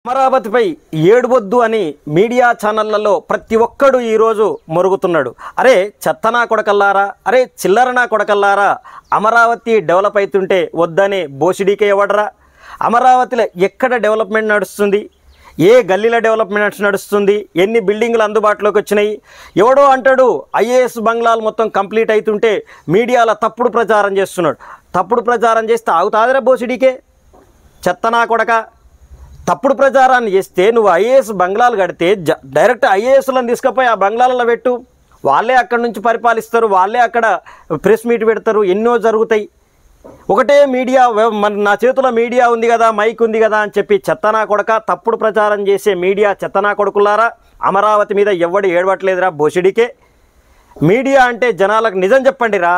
అమరావతిపై ఏడువద్దు అని మీడియా ఛానళ్లలో ప్రతి ఒక్కడు ఈరోజు మొరుగుతున్నాడు. అరే చెత్తనా కొడకల్లారా, అరే చిల్లరనా కొడకల్లారా, అమరావతి డెవలప్ అవుతుంటే వద్దనే బోసిడీకే ఎవడరా? అమరావతిలో ఎక్కడ డెవలప్మెంట్ నడుస్తుంది? ఏ గల్లీల డెవలప్మెంట్ నడుస్తుంది? ఎన్ని బిల్డింగ్లు అందుబాటులోకి వచ్చినాయి? ఎవడో అంటాడు ఐఏఎస్ బంగ్లాలు మొత్తం కంప్లీట్ అవుతుంటే మీడియాలో తప్పుడు ప్రచారం చేస్తున్నాడు. తప్పుడు ప్రచారం చేస్తే ఆగుతాదిరా బోసిడీకే? చెత్తనా కొడక, తప్పుడు ప్రచారాన్ని చేస్తే నువ్వు ఐఏఎస్ బంగ్లాలు కడితే డైరెక్ట్ ఐఏఎస్లను తీసుకుపోయి ఆ బంగ్లాలలో పెట్టు. వాళ్ళే అక్కడి నుంచి పరిపాలిస్తారు, వాళ్ళే అక్కడ ప్రెస్ మీట్ పెడతారు, ఎన్నో జరుగుతాయి. ఒకటే మీడియా, నా చేతిలో మీడియా ఉంది కదా, మైక్ ఉంది కదా అని చెప్పి చెత్తనా కొడక, తప్పుడు ప్రచారం చేసే మీడియా చెత్తనా కొడుకులారా, అమరావతి మీద ఎవడు ఏడవట్లేదురా బోసిడికే. మీడియా అంటే జనాలకు నిజం చెప్పండిరా.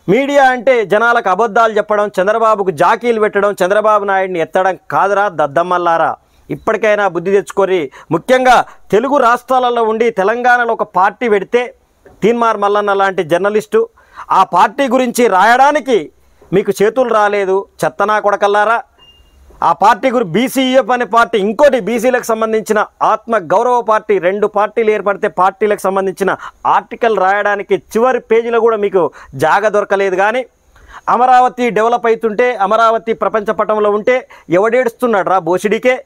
మీడియా అంటే జనాలకు అబద్ధాలు చెప్పడం, చంద్రబాబుకు జాకీలు పెట్టడం, చంద్రబాబు నాయుడిని ఎత్తడం కాదురా దద్దమ్మల్లారా. ఇప్పటికైనా బుద్ధి తెచ్చుకొని, ముఖ్యంగా తెలుగు రాష్ట్రాలలో ఉండి తెలంగాణలో ఒక పార్టీ పెడితే తీన్మార్ మల్లన్న లాంటి జర్నలిస్టు ఆ పార్టీ గురించి రాయడానికి మీకు చేతులు రాలేదు చెత్తనా కొడకల్లారా. ఆ పార్టీ గురించి బీసీఎఫ్ అనే పార్టీ, ఇంకోటి బీసీలకు సంబంధించిన ఆత్మ గౌరవ పార్టీ, 2 పార్టీలు ఏర్పడితే పార్టీలకు సంబంధించిన ఆర్టికల్ రాయడానికి చివరి పేజీలో కూడా మీకు జాగ దొరకలేదు. కానీ అమరావతి డెవలప్ అవుతుంటే, అమరావతి ప్రపంచ పటంలో ఉంటే ఎవడేడుస్తున్నాడు రా బోసిడికే?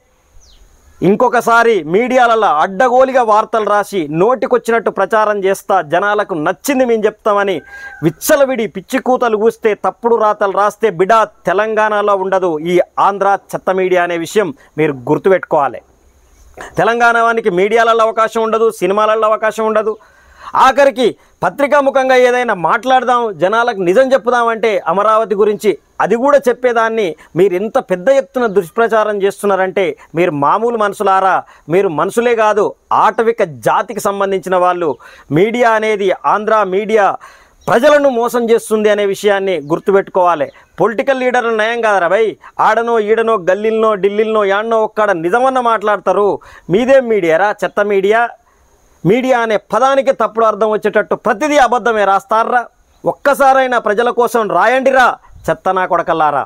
ఇంకొకసారి మీడియాలలో అడ్డగోలిగా వార్తలు రాసి నోటికొచ్చినట్టు ప్రచారం చేస్తా, జనాలకు నచ్చింది మేము చెప్తామని విచ్చలవిడి పిచ్చి కూతలు కూస్తే, తప్పుడు రాతలు రాస్తే బిడా తెలంగాణలో ఉండదు ఈ ఆంధ్ర చెత్త మీడియా అనే విషయం మీరు గుర్తుపెట్టుకోవాలి. తెలంగాణ వానికి మీడియాలలో అవకాశం ఉండదు, సినిమాలలో అవకాశం ఉండదు. ఆఖరికి పత్రికాముఖంగా ఏదైనా మాట్లాడదాం, జనాలకు నిజం చెప్పుదామంటే అమరావతి గురించి అది కూడా చెప్పేదాన్ని మీరు ఎంత పెద్ద ఎత్తున దుష్ప్రచారం చేస్తున్నారంటే మీరు మామూలు మనుషులారా? మీరు మనుషులే కాదు, ఆటవిక జాతికి సంబంధించిన వాళ్ళు. మీడియా అనేది, ఆంధ్ర మీడియా ప్రజలను మోసం చేస్తుంది అనే విషయాన్ని గుర్తుపెట్టుకోవాలి. పొలిటికల్ లీడర్లు నయం కాదరా భయ్, ఆడనో ఈడనో గల్లీలనో ఢిల్లీలనో యాడనో ఒక్కడ నిజమన్న మాట్లాడతారు. మీదేం మీడియారా చెత్త మీడియా? మీడియా అనే పదానికి తప్పుడు అర్థం వచ్చేటట్టు ప్రతిదీ అబద్ధమే రాస్తారా? ఒక్కసారైనా ప్రజల కోసం రాయండిరా చెత్తనా కొడకల్లారా.